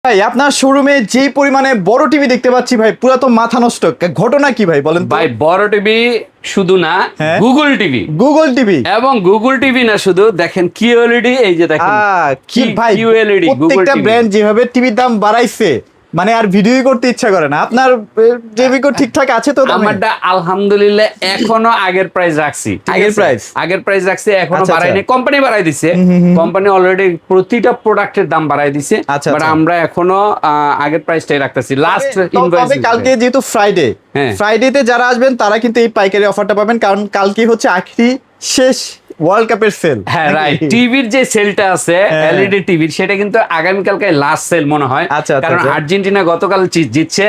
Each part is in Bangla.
ভাই আপনার শোরুমে যেই পরিমাণে বড় টিভি দেখতে পাচ্ছি ভাই পুরো তো মাথা নষ্ট। ঘটনা কি ভাই বলেন তো? ভাই বড় টিভি শুধু না, হ্যাঁ? Google TV Google TV. এবং গুগল টিভি না শুধু, দেখেন কিউএলইডি, এই যে দেখেন কি ভাই কিউএলইডি গুগল প্রত্যেকটা টিভি। ব্র্যান্ড যেভাবে টিভির দাম বাড়াইছে মানে আর ভিডিওই করতে ইচ্ছা করে না। আপনার টিভিকো ঠিকঠাক আছে তো দামে? আমারটা আলহামদুলিল্লাহ এখনো আগের প্রাইস রাখছি। ঠিক আগের আছে? প্রাইস? আগের প্রাইস রাখছি, এখনো আচ্ছা, বাড়াই নাই। কোম্পানি বাড়াই দিছে, কোম্পানি অলরেডি প্রতিটা প্রোডাক্টের দাম বাড়াই দিছে, আচ্ছা, বাট আচ্ছা। আমরা এখনো আগের প্রাইসটাই রাখতেছি। লাস্ট তবে কালকে যেহেতু ফ্রাইডে, হ্যাঁ। ফ্রাইডেতে যারা আসবেন তারা কিন্তু এই পাইকারি অফারটা পাবেন, কারণ কালকে হচ্ছে আখরি শেষ ওয়ার্ল্ড কাপের সেল। হ্যাঁ রাইট, টিভির যে সেলটা আছে এলইডি টিভির, সেটা কিন্তু আগামীকালকে লাস্ট সেল মনে হয়। আচ্ছা, আচ্ছা, কারণ আচ্ছা। আর্জেন্টিনা গতকাল জিতছে,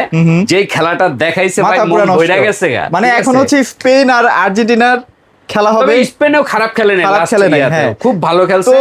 যেই খেলাটা দেখাইছে ভাই মাথা পুরো মন নষ্ট। বইরা গেছে গা। মানে ঠিক এখন আছে? হচ্ছে স্পেন আর আর্জেন্টিনার খেলা হবে। তবে স্পেনও খারাপ খেলে নাই, খারাপ last খেলে নাই, ইয়াতে। হ্যাঁ। খুব ভালো খেলছে। তো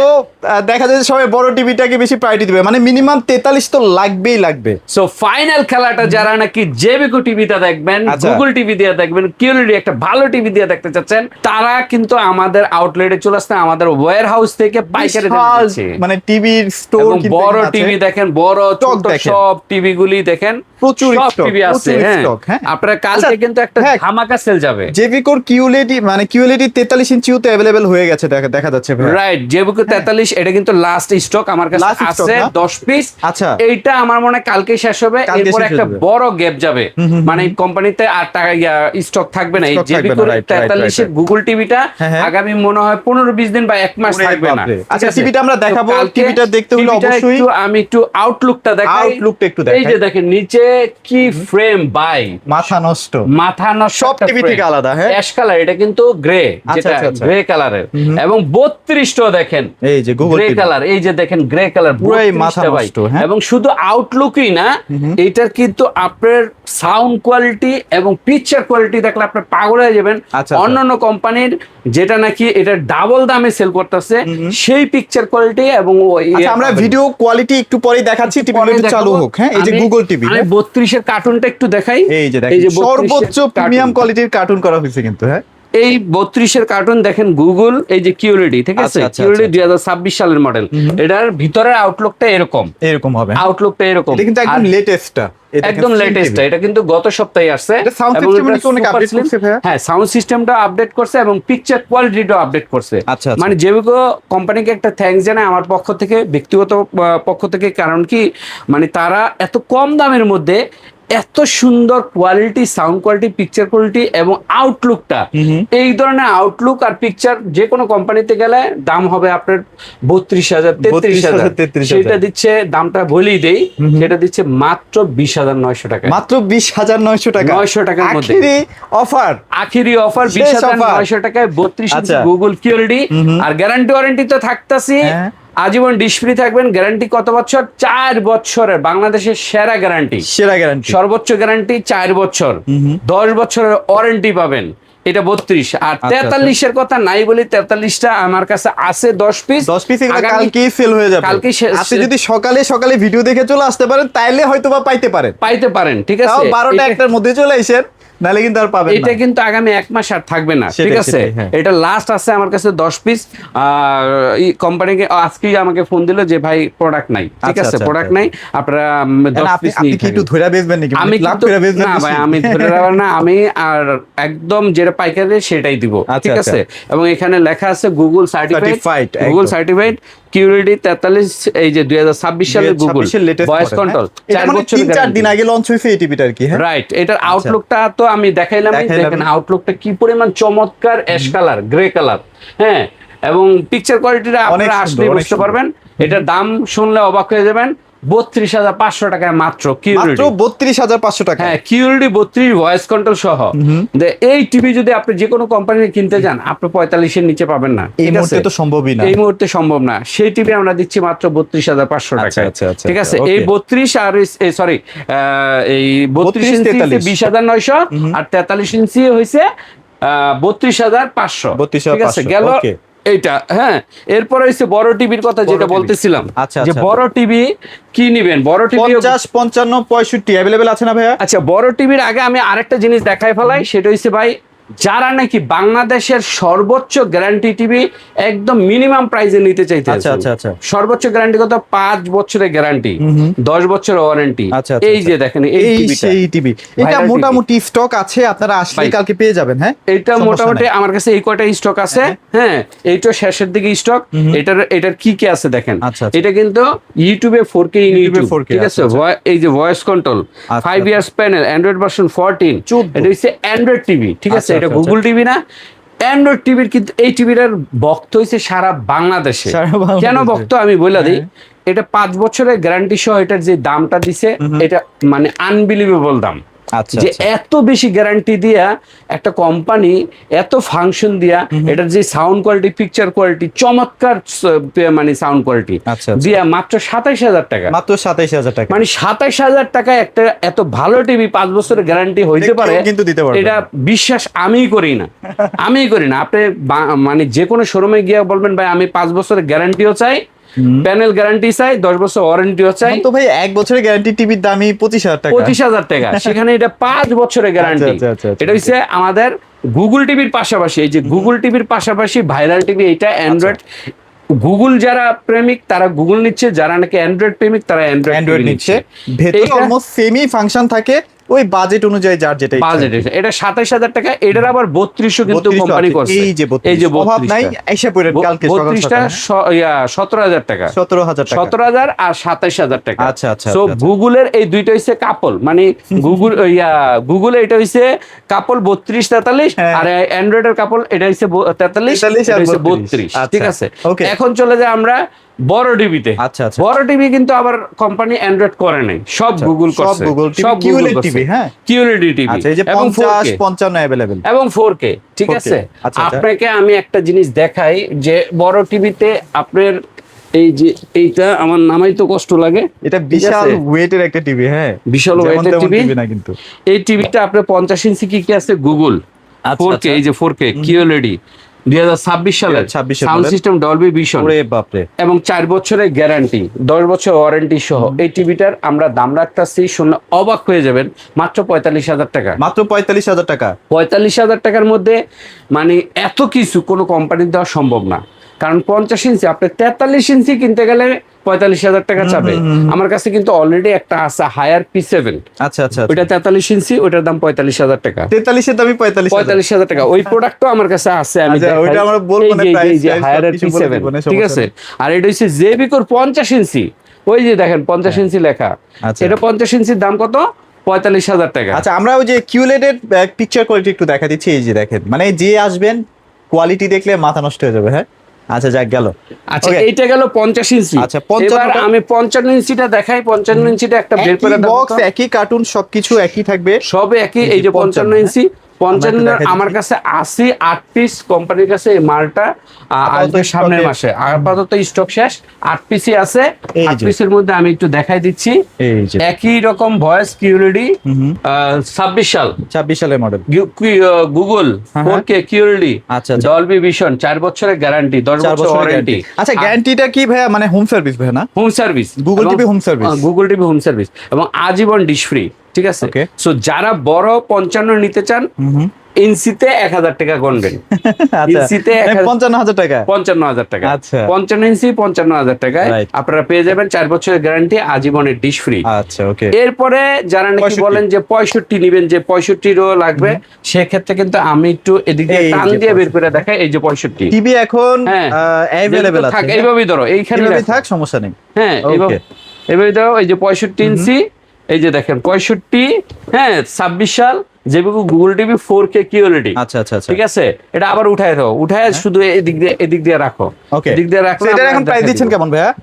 দেখা যায় যে সবাই বড় টিভিটাকে বেশি প্রায়োরিটি দিবে, মানে মিনিমাম 43 তো লাগবেই লাগবে। সো ফাইনাল খেলাটা যারা নাকি জেবিকো টিভিতে দেখবেন, আচ্ছা। গুগল টিভি দিয়ে দেখবেন, কিউএলইডি একটা ভালো টিভি দিয়ে দেখতে চাচ্ছেন, তারা কিন্তু আমাদের আউটলেটে চলে আসতে, আমাদের ওয়্যার হাউস থেকে পাইকারি দামে বিশাল দিচ্ছে। মানে টিভির স্টোর এবং কিন্তু বড় এখানে আছে। টিভি দেখেন, বড় Stock ছোট দেখেন। সব টিভি গুলি দেখেন, প্রচুর সব stock, টিভি আছে। প্রচুর হ্যাঁ, stock, হ্যাঁ। আপনার কালকে আচ্ছা, কিন্তু একটা হ্যাঁ। ধামাকা সেল যাবে। জেভিকোর কিউএলইডি মানে কিউএলইডি 43 ইঞ্চিও তো अवेलेबल হয়ে গেছে, দেখা যাচ্ছে ভাই। রাইট, জেবিকো 43 এটা কিন্তু লাস্ট স্টক আমার কাছে Last stock আছে, না? 10 পিস। আচ্ছা। এইটা আমার মনে হয় কালকে শেষ হবে, কালকে এরপর শেষ একটা হয়ে যাবে। বড় গ্যাপ যাবে, মানে কোম্পানিতে আর টাকা স্টক থাকবে না। এই Stock থাকবে জেবিকো না, right, 43 এর right. গুগল টিভিটা হ্যাঁ, হ্যাঁ। আগামী মনে হয় 15-20 দিন বা 1 মাস ওরে থাকবে না। বাপরে। ঠিক আচ্ছা, আছে? টিভিটা আমরা তো দেখাবো। কালকে টিভিটা দেখতে হলে টিভিটা অবশ্যই আমি একটু আউটলুকটা দেখাই। আউটলুকটা একটু এই দেখাই। যে দেখেন নিচে কি ফ্রেম ভাই, মাথা নষ্ট। মাথা নষ্ট সব একটা টিভি frame। থেকে আলাদা, হ্যাঁ? অ্যাশ কালার, এটা কিন্তু গ্রে, আচ্ছা, যেটা আচ্ছা, আচ্ছা। গ্রে কালারের, এবং 32টা দেখেন এই যে গুগল গ্রে টিভি। কালার, এই যে দেখেন গ্রে কালার, পুরাই মাথা নষ্ট, হ্যাঁ? এবং শুধু আউটলুকই না, এটার কিন্তু আপনার সাউন্ড কোয়ালিটি এবং পিকচার কোয়ালিটি দেখলে আপনি পাগল হয়ে যাবেন। আচ্ছা। অন্যান্য কোম্পানির যেটা নাকি এটা ডাবল দামে সেল করতেছে, সেই পিকচার কোয়ালিটি এবং আচ্ছা, আমরা ভিডিও কোয়ালিটি একটু পরেই দেখাচ্ছি, টিভি একটু চালু হোক। হ্যাঁ, এই যে গুগল টিভি। আমি 32 এর কার্টুনটা একটু দেখাই। এই যে 32 দেখেন এর সর্বোচ্চ প্রিমিয়াম কার্টুন। কোয়ালিটির কার্টুন করা হয়েছে কিন্তু, হ্যাঁ। এই 32 এর কার্টুন দেখেন গুগল, এই যে কিউএলইডি, ঠিক আছে? আচ্ছা, আচ্ছা, কিউএলইডি আচ্ছা। 2026 সালের মডেল। এটার ভিতরের আউটলুকটা এরকম, এরকম হবে। আউটলুকটা এরকম। এটা কিন্তু একদম আর লেটেস্টটা। একদম লেটেস্ট, এটা কিন্তু গত সপ্তাহে আসছে। এটা sound এবং system এটা নাকি অনেক super update slim। করছে ভাইয়া? হ্যাঁ, সাউন্ড সিস্টেমটা আপডেট করছে এবং পিকচার কোয়ালিটিটাও আপডেট করছে। আচ্ছা, আচ্ছা। মানে জেবিকো কোম্পানিকে একটা থ্যাঙ্কস জানাই আমার পক্ষ থেকে, ব্যক্তিগত পক্ষ থেকে। কারণ কি, মানে তারা এত কম দামের মধ্যে এত সুন্দর quality, sound quality, picture quality এবং আউটলুকটা, এই ধরনের আউটলুক আর পিকচার যে কোনো কোম্পানিতে গেলে দাম হবে আপনার 32,000, 33,000। 33,000। সেটা দিচ্ছে, দামটা বলেই দেই, সেটা দিচ্ছে মাত্র 20,900 টাকা। মাত্র 20,900 টাকা। 900 টাকার মধ্যে। আখেরি অফার। আখিরি অফার শেষ 20,900 টাকায় 32 আচ্ছা। ইঞ্চি গুগল কিউএলইডি। আর গ্যারান্টি ওয়ারেন্টি তো থাকতাছি, হ্যাঁ। আজীবন ডিশ ফ্রি থাকবেন। গ্যারান্টি কত বছর? 4 বছরের, বাংলাদেশের সেরা গ্যারান্টি, সেরা গ্যারান্টি। সর্বোচ্চ গ্যারান্টি 4 বছর, 10 বছরের ওয়ারেন্টি পাবেন। এটা 32। আর 43 এর কথা নাই বলি, 43টা আমার কাছে আছে 10 পিস। 10 পিস এগুলো কালকেই সেল হয়ে যাবে। কালকেই আপনি যদি সকালে ভিডিও দেখে চলে আসতে পারেন তাইলে হয়তোবা পাইতে পারেন। ঠিক তাও আছে? 12টা এটা- 1টার মধ্যে চলে আইসেন, নালে কিন্তু আর পাবেন এটা না। কিন্তু আগামী 1 মাস আর থাকবে না, ঠিক সেটাই, আছে? সেটাই, হ্যাঁ। এটা লাস্ট আছে আমার কাছে 10 পিস। কোম্পানিকে আজকেই আমাকে ফোন দিল যে ভাই প্রোডাক্ট নাই, ঠিক আচ্ছা, আছে? আচ্ছা, প্রোডাক্ট আচ্ছা। নাই, আপনারা 10 আপনি পিস আপনি নিয়ে কি একটু ধরে বেচবেন নাকি? আমি লাভ কিন্তু করে বেচবেন না বেশি? ভাই, আমি ধরে রাখবো না, আমি আর একদম যেটা পাইকারি সেটাই দিব, আচ্ছা, ঠিক আচ্ছা। আছে? এবং এখানে লেখা আছে গুগল সার্টিফাইড, Certified, গুগল একদম। সার্টিফাইড কিউএলইডি 43, এই যে 2026 সালের গুগল 2026 এর latest ভয়েস model, কন্ট্রোল, হ্যাঁ? এটা 4 মানে বছর 3-4 দিন আগে লঞ্চ হয়েছে এই টিভিটা আর কি, হ্যাঁ। রাইট। এটার আউটলুকটা তো আমি দেখাইলাম, দেখাইলাম। দেখেন আউটলুকটা কি পরিমাণ চমৎকার, অ্যাশ কালার, গ্রে কালার, হ্যাঁ। এবং পিকচার কোয়ালিটিটা অনেক আপনারা সুন্দর, আসলে অনেক বুঝতে সুন্দর। পারবেন। এটার দাম শুনলে অবাক হয়ে যাবেন, 32,500 টাকায় মাত্র মাত্র কিউএলইডি। 32,500 টাকা। হ্যাঁ, কিউএলইডি 32 ভয়েস কন্ট্রোল সহ। এই টিভি যদি আপনি যে কোনো কোম্পানির কিনতে যান, আপনি 45 এর নিচে পাবেন না, এই ঠিক মুহূর্তে আছে? তো সম্ভবই না। এই মুহূর্তে সম্ভব না। সেই টিভি আমরা দিচ্ছি মাত্র 32,500 আচ্ছা, টাকায়, আচ্ছা, আচ্ছা, ঠিক আছে? আচ্ছা, এই okay। 32 আর সরি, এই 32 ইঞ্চি 43, 20,900, আর 43 ইঞ্চি হয়েছে 32,500, ঠিক আছে? 32,500, গেল okay। এইটা, হ্যাঁ। এরপরে হচ্ছে বড় টিভির কথা যেটা TV বলতেছিলাম, আচ্ছা, যে আচ্ছা। বড় টিভি কি নিবেন? বড় টিভি 50, 55, 65 अवेलेबल আছে না ভাইয়া? আচ্ছা, বড় টিভির আগে আমি আরেকটা জিনিস দেখাই ফেলাই, সেটা হচ্ছে ভাই যারা নাকি বাংলাদেশের সর্বোচ্চ গ্যারান্টি টিভি একদম মিনিমাম প্রাইসে নিতে চাইতে আচ্ছা আচ্ছা আচ্ছা সর্বোচ্চ গ্যারান্টি কত 5 বছরের গ্যারান্টি 10 বছরের ওয়ারেন্টি আচ্ছা, আচ্ছা, এই যে দেখেন এই এই টিভিটা সেই টিভি এটা Viral TV মোটামুটি স্টক আছে, আপনারা আসলে ভাই, কালকে পেয়ে যাবেন। হ্যাঁ এটা সমস্যা মোটামুটি নাই। আমার কাছে এই কয়টা স্টক আছে। হ্যাঁ এইটা শেষের দিকে স্টক। এটার কি কি আছে দেখেন। আচ্ছা, আচ্ছা। এটা কিন্তু ইউটিউবে 4K ইউটিউব 4K, ঠিক আছে। আচ্ছা, এই যে ভয়েস কন্ট্রোল, আচ্ছা, 5 ইয়ার্স প্যানেল, অ্যান্ড্রয়েড ভার্সন 14, 14 এটা হচ্ছে অ্যান্ড্রয়েড টিভি ঠিক আছে। আচ্ছা, এটা আচ্ছা, গুগল টিভি না, অ্যান্ড্রয়েড টিভির। কিন্তু এই টিভিটার ভক্ত হয়েছে সারা বাংলাদেশে। সারা বাংলাদেশে। কেন ভক্ত আমি বলে দিই। হ্যাঁ। এটা 5 বছরের গ্যারান্টি সহ এটার যে দামটা দিছে এটা মানে আনবিলিভেবল দাম। আচ্ছা যে আচ্ছা। এত বেশি গ্যারান্টি দিয়া একটা কোম্পানি এত ফাংশন দিয়া এটার যে সাউন্ড কোয়ালিটি, পিকচার কোয়ালিটি, চমৎকার মানে সাউন্ড কোয়ালিটি আচ্ছা, আচ্ছা। দিয়া মাত্র 27,000 টাকা। মাত্র 27,000 টাকা। মানে 27,000 টাকায় একটা এত ভালো টিভি 5 বছরের গ্যারান্টি হইতে পারে, কেউ কিন্তু দিতে পারবে এটা না। বিশ্বাস আমিই করি না। আমিই করি না। আপনি মানে যে কোনো শোরুমে গিয়ে বলবেন ভাই আমি 5 বছরের গ্যারান্টিও চাই, প্যানেল গ্যারান্টি চাই, 10 বছর ওয়ারেন্টিও চাই। তো ভাই 1 বছরের গ্যারান্টি টিভির দামই 25,000 টাকা। 25,000 টাকা, সেখানে এটা 5 বছরের গ্যারান্টি। আচ্ছা, আচ্ছা, আচ্ছা, এটা হচ্ছে আমাদের গুগল টিভির পাশাপাশি, এই যে গুগল টিভির পাশাপাশি ভাইরাল টিভি, এটা অ্যান্ড্রয়েড। গুগল যারা প্রেমিক তারা গুগল নিচ্ছে, যারা নাকি অ্যান্ড্রয়েড প্রেমিক তারা অ্যান্ড্রয়েড নিচ্ছে। ভেতরে এইটা- অলমোস্ট সেমই ফাংশন থাকে, ওই বাজেট অনুযায়ী যার যেটা ইচ্ছা। বাজেট এটা 27,000 টাকা। এটার আবার 3200 কিন্তু 3200 কোম্পানি আছে। করছে। এই যে 32, অভাব নাই, আইসা পড়েন কালকে সকাল 32টা সকাল। 17,000 টাকা। 17,000 টাকা। 17,000 আর 27,000 টাকা। আচ্ছা, আচ্ছা, সো আচ্ছা, আচ্ছা। গুগলের এই দুইটা হইছে কাপল, মানে গুগলে এটা হইছে কাপল 32-43, হ্যাঁ। আর অ্যান্ড্রয়েডের কাপল এটা হইছে 43, 43 এটা আর হইছে 32 32। ঠিক আছে, ওকে। এখন চলে যায় আমরা বড় টিভিতে। আচ্ছা, আচ্ছা। বড় টিভি কিন্তু আবার কোম্পানি অ্যান্ড্রয়েড করে নাই, সব গুগল সব করছে। Google TV, সব গুগল QLED করছে। TV, হ্যাঁ। QLED টিভি আচ্ছা, এই যে এবং 50 4K 55 अवेलेबल। এবং 4K ঠিক 4K, আছে। আচ্ছা, আচ্ছা। আপনাকে আমি একটা জিনিস দেখাই যে বড় টিভিতে আপনার এই যে এইটা আমার নামাই তো কষ্ট লাগে। এটা ঠিক বিশাল আছে? ওয়েটের একটা টিভি। হ্যাঁ, বিশাল যেমন ওয়েটের তেমন টিভি না কিন্তু। এই টিভিটা আপনার 50 ইঞ্চি কি আছে গুগল আচ্ছা, 4K, আচ্ছা। এই যে 4K QLED 2026 সালের 26 সাউন্ড সালের। সিস্টেম ডলবি ভিশন ওরে বাপরে। এবং 4 বছরের গ্যারান্টি, 10 বছর ওয়ারেন্টি সহ এই টিভিটার আমরা দাম রাখতেছি, শুনে অবাক হয়ে যাবেন, মাত্র 45,000 টাকা। মাত্র 45,000 টাকা। 45,000 টাকার মধ্যে মানে এত কিছু কোনো কোম্পানির দেওয়া সম্ভব না। কারণ 50 ইঞ্চি আপনি 43 ইঞ্চি কিনতে গেলে 45,000 টাকা যাবে। আমার কাছে কিন্তু অলরেডি একটা আছে হায়ার P7, আচ্ছা আচ্ছা। ওইটা 43 ইঞ্চি, ওইটার দাম 45,000 টাকা। 43 এর দামই 45,000। 45,000 টাকা ওই প্রোডাক্টও আমার কাছে আছে। আমি আচ্ছা, দেখাই। ওইটা আমরা বলবো না, এই যে- price, এই যে price হায়ার সবকিছু বলে P7 দিব না, ঠিক সমস্যা আছে। নেই। আর এটা হচ্ছে জেবিকোর 50 ইঞ্চি, ওই যে দেখেন 50 ইঞ্চি লেখা। আচ্ছা। এটা 50 ইঞ্চির দাম কত? 45,000 টাকা। আচ্ছা, আমরা ওই যে QLED এর পিকচার কোয়ালিটি একটু দেখা দিচ্ছি। এই যে দেখেন, মানে যে আসবেন কোয়ালিটি দেখলে মাথা নষ্ট হয়ে যাবে। হ্যাঁ, আচ্ছা, যাক গেল। আচ্ছা, Okay. এইটা গেল 50 ইঞ্চি। আচ্ছা, 55 এবার আমি 55 ইঞ্চিটা দেখাই। 55 ইঞ্চিটা একটা বের করে একই দেখাবো বক্স, তো। একই কার্টুন, সবকিছু একই থাকবে। সবে একই। এই যে 55 ইঞ্চি, 55 দেখাই আমার দিচ্ছি। কাছে 80 8 পিস কোম্পানির কাছে এই মালটা আসবে stock সামনের এ- মাসে। আপাতত স্টক শেষ, 8 পিসই আছে। এই 8 যে। পিসের মধ্যে আমি একটু দেখাই দিচ্ছি। এই যে একই রকম ভয়েস কিউরিটি 26 সাল 26 সালের মডেল। গুগল হ্যাঁ, 4K কিউরিটি আচ্ছা, আচ্ছা। ডলবি ভিশন 4 বছরের গ্যারান্টি, 10 4 বছর বছরের ওয়ারেন্টি। গ্যারান্টি। আচ্ছা, গ্যারান্টিটা কি ভাইয়া? মানে হোম সার্ভিস ভাইয়া না? Home service, Google TV home service। Google TV home service এবং আজীবন ডিশ ফ্রি। ঠিক আছে। Okay. সো যারা বড় 55 নিতে চান, ইঞ্চিতে 1,000 টাকা গণবেন। আচ্ছা, ইঞ্চিতে মানে 1000 55,000 টাকা। 55,000 টাকা। আচ্ছা। 55 ইঞ্চি 55,000 টাকায় Right. আপনারা পেয়ে যাবেন 4 বছরের গ্যারান্টি, আজীবনের ডিশ ফ্রি। আচ্ছা, ওকে। এরপরে যারা নাকি 65 বলেন যে 65 নিবেন, যে 65 লাগবে, সেক্ষেত্রে কিন্তু আমি একটু এদিকে এই টান যে দিয়ে বের করে দেখাই। এই যে 65 টিভি এখন হ্যাঁ अवेलेबल আছে। থাক, এইভাবেই ধরো, এইখানে এইভাবে থাক, সমস্যা নেই। হ্যাঁ Okay. এইভাবে ধরো। এই যে 65 ইঞ্চি, এই যে দেখেন 65, হ্যাঁ 26 সাল, যেগুলো গুগল টিভি 4K কিউএলইডি। আচ্ছা আচ্ছা আচ্ছা। ঠিক আছে। এটা আবার উঠায় দাও, উঠায় শুধু এদিক দিয়ে রাখো। ওকে। এদিক দিয়ে রাখো। এটার এখন প্রাইস দিচ্ছেন কেমন ভাইয়া?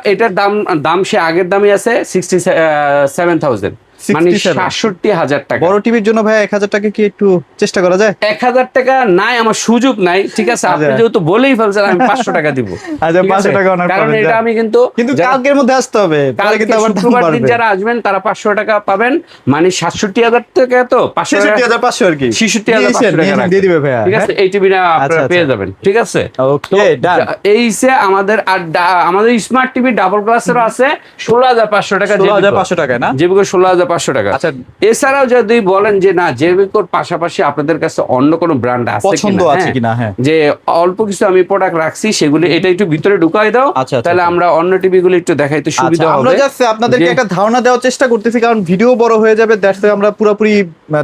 এটার দাম সে আগের দামই আছে 67,000, মানে 67,000 67,000 টাকা। বড় টিভির জন্য ভাইয়া 1,000 টাকা কি একটু চেষ্টা করা যায়? 1,000 টাকা নাই, আমার সুযোগ নাই। ঠিক আছে, আপনি আচ্ছা। যেহেতু বলেই ফেলছেন, আমি 500 টাকা দিব। আচ্ছা, ঠিক 500 আছে? টাকা অনার কারণ পাবেন, এটা যান। আমি কিন্তু যারা- কালকের মধ্যে আসতে হবে, পরে কালকে কিন্তু আবার দাম শুক্রবার দিন বাড়বে। যারা আসবেন তারা 500 টাকা পাবেন, মানে 67,000 টাকা, তো 66,500 আর কি। 66,500 টাকা নিয়েছেন, দিয়ে দিবে ভাইয়া। ঠিক আছে, এই টিভিটা আপনারা আচ্ছা, পেয়ে আচ্ছা। যাবেন। ঠিক আছে, ওকে, ডান। এই যে আমাদের আর আমাদের স্মার্ট টিভি ডাবল গ্লাসেরও আছে 16,500 টাকা। 16,500 টাকা না? যেগুলো 16,500 22,500 টাকা। আচ্ছা। এছাড়াও যদি বলেন যে না জেবিকোর পাশাপাশি আপনাদের কাছে অন্য কোনো ব্র্যান্ড আছে পছন্দ আছে কিনা, হ্যাঁ। যে অল্প কিছু আমি প্রোডাক্ট রাখছি সেগুলি এটা একটু ভিতরে ঢুকাই দাও, আচ্ছা, তাহলে আচ্ছা। আমরা অন্য টিভি গুলো একটু দেখাইতে সুবিধা আচ্ছা, আমরা হবে। জাস্ট আপনাদেরকে যে- একটা ধারণা দেওয়ার চেষ্টা করতেছি, কারণ ভিডিও বড় হয়ে যাবে, দ্যাটস আমরা পুরোপুরি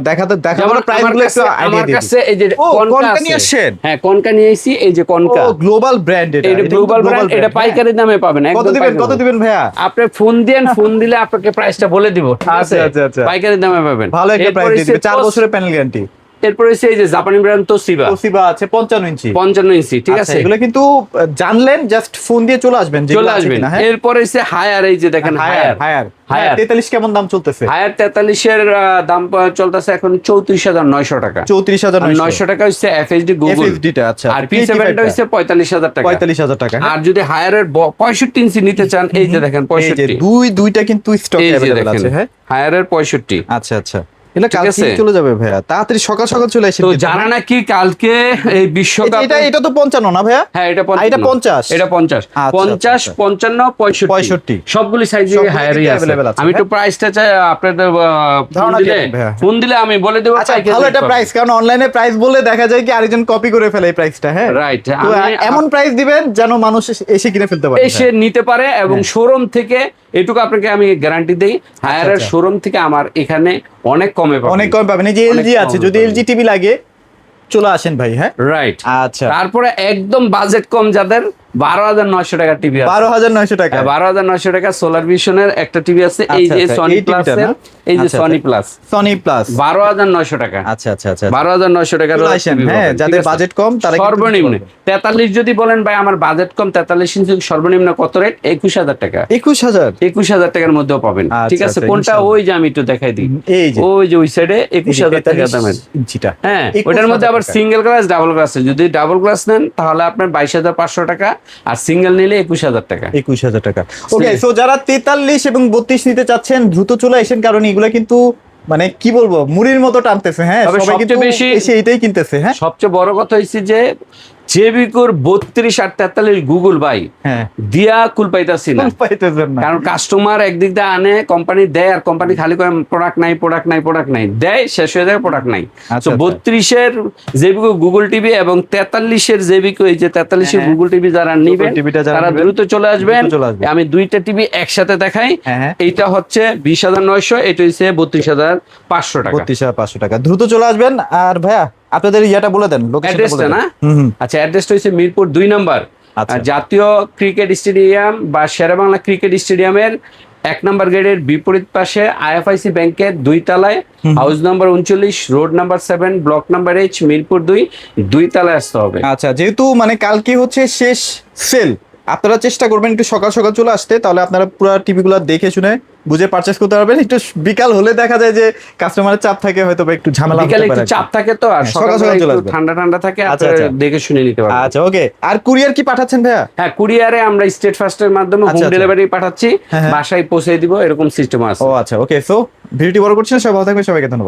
দেখাবো যেমন প্রাইস আমার গুলো একটু কাছে- আইডিয়া আমার দিই। কাছে এই যে ও, কনকা কনকা আছে। নিয়ে আসছেন? হ্যাঁ কনকা নিয়ে আইছি, এই যে কনকা, ও গ্লোবাল ব্র্যান্ড, এটা এটা গ্লোবাল ব্র্যান্ড, এটা পাইকারি দামে পাবেন। কত একদম দিবেন, পাইকারি কত দামে। দিবেন ভাইয়া? আপনি ফোন দেন, ফোন দিলে আপনাকে প্রাইসটা বলে দিব, ঠিক আছে? আচ্ছা, আচ্ছা। পাইকারি দামে পাবেন। ভালো একটা এরপর প্রাইস দিয়ে দিবে, হচ্ছে 4 বছরের প্যানেল গ্যারান্টি। এরপর হচ্ছে এই যে জাপানি ব্র্যান্ড তোশিবা, তোশিবা আছে 55 ইঞ্চি। 55 ইঞ্চি, ঠিক আচ্ছা, আছে? এগুলো কিন্তু জানলেন, জাস্ট ফোন দিয়ে চলে আসবেন, চলে যেগুলো আছে আসবেন। কিনা, হ্যাঁ। এরপর হচ্ছে হায়ার, এই যে দেখেন হায়ার, হায়ার, হায়ার 43 কেমন দাম চলতেছে? হায়ার 43 এর দাম চলতেছে এখন 34,900 টাকা। 34,900 টাকা হচ্ছে এফএইচডি গুগল, FHD টা, আচ্ছা। আর P7 টা হচ্ছে 45,000 টাকা। 45,000 টাকা, হ্যাঁ। আর যদি হায়ারের 65 ইঞ্চি নিতে চান, এই যে দেখেন এই যে 65, দুইটা কিন্তু স্টক এই যে अवेलेबल দেখেন আছে, হ্যাঁ। হায়ারের 65। আচ্ছা, আচ্ছা। এটা ঠিক কালকে আছে? চলে যাবে ভাইয়া, তাড়াতাড়ি সকাল সকাল চলে আসেন তো কিন্তু। যারা নাকি কালকে এই বিশ্বকাপ, এটা তো 55 না ভাইয়া? হ্যাঁ এটা এটা 50 এটা 50, আচ্ছা, 50, আচ্ছা। 55, 65 সবগুলি সাইজে সবগুলি হায়ারই আছে। available আছে, আমি একটু হ্যাঁ। প্রাইসটা চাই আপনাদের, ধারণা দিয়ে দেন ভাইয়া। ফোন দিলে আমি বলে দেবো। আচ্ছা, ভালো একটা প্রাইস, কারণ অনলাইনে প্রাইস বললে দেখা যায় কি আরেকজন কপি করে ফেলে এই প্রাইসটা, হ্যাঁ। রাইট, তো এমন প্রাইস দিবেন যেন মানুষ এসে কিনে ফেলতে পারে, এসে নিতে পারে, এবং শোরুম থেকে এটুকু আপনাকে আমি গ্যারান্টি দেই, হায়ারের আচ্ছা। শোরুম থেকে আমার এখানে অনেক কমে পাবেন। অনেক কম পাবেন। এই যে অনেক এলজি আছে, কমে যদি পাবেন। এলজি টিভি লাগে চলে আসেন ভাই, হ্যাঁ। রাইট। আচ্ছা, তারপরে একদম বাজেট কম যাদের 12,900 টাকা টিভি আছে, 12,900 টাকা। 12,900 টাকা সোলার ভিশনের একটা টিভি আছে, এই আচ্ছা, যে আচ্ছা, সনি এই প্লাস, টিভিটা না? এই যে আচ্ছা, সনি আচ্ছা। প্লাস, সনি প্লাস 12,900 টাকা। আচ্ছা, আচ্ছা, আচ্ছা। 12,900 টাকার চলে আসেন, হ্যাঁ, যাদের বাজেট কম তারা কিন্তু সর্বনিম্ন নিতে পারবে। 43 যদি বলেন ভাই আমার বাজেট কম 43 ইঞ্চি, সর্বনিম্ন কত রেট? 21,000 টাকা। 21,000। 21,000 টাকার মধ্যেও পাবেন, আচ্ছা, ঠিক আছে? আচ্ছা, কোনটা? ইনশাআল্লাহ। ওই যে আমি একটু দেখাই দিই, এই যে ওই যে ওই সাইডে 21,000 টাকা দামের, ইঞ্চিটা, হ্যাঁ। 21,000 ওটার মধ্যে আবার টাকা। Single glass, double glass. যদি ডাবল গ্লাস নেন তাহলে আপনার 22,500 টাকা, আর সিঙ্গেল নিলে 21,000 টাকা। 21,000 টাকা। ওকে, সো যারা 43 এবং 32 নিতে চাচ্ছেন দ্রুত চলে আসেন, কারণ এগুলো কিন্তু মানে কি বলবো মুড়ির মতো টানতেছে, হ্যাঁ। তবে সবাই কিন্তু সবচেয়ে বেশি- এসে এটাই কিনতেছে, হ্যাঁ। সবচেয়ে বড় কথা হচ্ছে যে জেবিকোর 32 আর 43 গুগল ভাই হ্যাঁ, দিয়া কুল পাইতাছি না, পাইতেছেন না। কারণ কাস্টমার একদিক দিয়ে আনে, কোম্পানি দেয়, আর কোম্পানি খালি করে প্রোডাক্ট নাই, প্রোডাক্ট নাই, প্রোডাক্ট নাই, দেয়, শেষ হয়ে যায়, প্রোডাক্ট নাই। আচ্ছা, তো আচ্ছা। 32-এর জেবিকো গুগল টিভি এবং 43-এর জেবিকো, এই যে 43-এর হ্যাঁ। গুগল টিভি যারা নিবেন টিভিটা যারা তারা নিবেন, দ্রুত চলে আসবেন। দ্রুত চলে আসবেন। আমি দুইটা টিভি একসাথে দেখাই। হ্যাঁ, হ্যাঁ। এইটা হচ্ছে 20,900, এটা হচ্ছে 32,500 টাকা। 32,500 টাকা, দ্রুত চলে আসবেন। আর ভাইয়া আপনাদের ইয়াটা বলে দেন, লোকেশনটা অ্যাড্রেসটা বলে না? দেন। হুম, হুম। আচ্ছা, অ্যাড্রেসটা হচ্ছে মিরপুর 2 নম্বর, আচ্ছা। জাতীয় ক্রিকেট স্টেডিয়াম বা শেরেবাংলা ক্রিকেট স্টেডিয়ামের 1 নম্বর গেটের বিপরীত পাশে আইএফআইসি ব্যাংকের 2 তলায়, house number 39, road number 7, block number H, Mirpur 2 তলায় আসতে হবে। আচ্ছা, যেহেতু মানে কালকে হচ্ছে শেষ সেল, আপনারা চেষ্টা করবেন একটু সকাল সকাল চলে আসতে, তাহলে আপনারা পুরো টিভিগুলো দেখে শুনে বুঝে পারচেজ করতে পারবেন। একটু বিকাল হলে দেখা যায় যে কাস্টমারের চাপ থাকে, হয়তো বা একটু ঝামেলা হতে বিকালে পারে একটু আর কি। চাপ থাকে, তো আর হ্যাঁ, সকাল সকাল সকাল চলে একটু আসবেন। ঠান্ডা ঠান্ডা থাকে, আচ্ছা, আপনারা আচ্ছা। দেখে শুনে নিতে পারবেন। আচ্ছা, ওকে। আর কুরিয়ার কি পাঠাচ্ছেন ভাইয়া? হ্যাঁ, কুরিয়ারে আমরা স্টেট ফাস্টের মাধ্যমে আচ্ছা, হোম আচ্ছা। ডেলিভারি পাঠাচ্ছি, হ্যাঁ, হ্যাঁ। বাসায় পৌঁছে দিব, এরকম সিস্টেম আছে। ও আচ্ছা, ওকে। সো ভিডিওটি বড় করছেন, সবাই ভালো থাকবেন, সবাইকে ধন্যবাদ।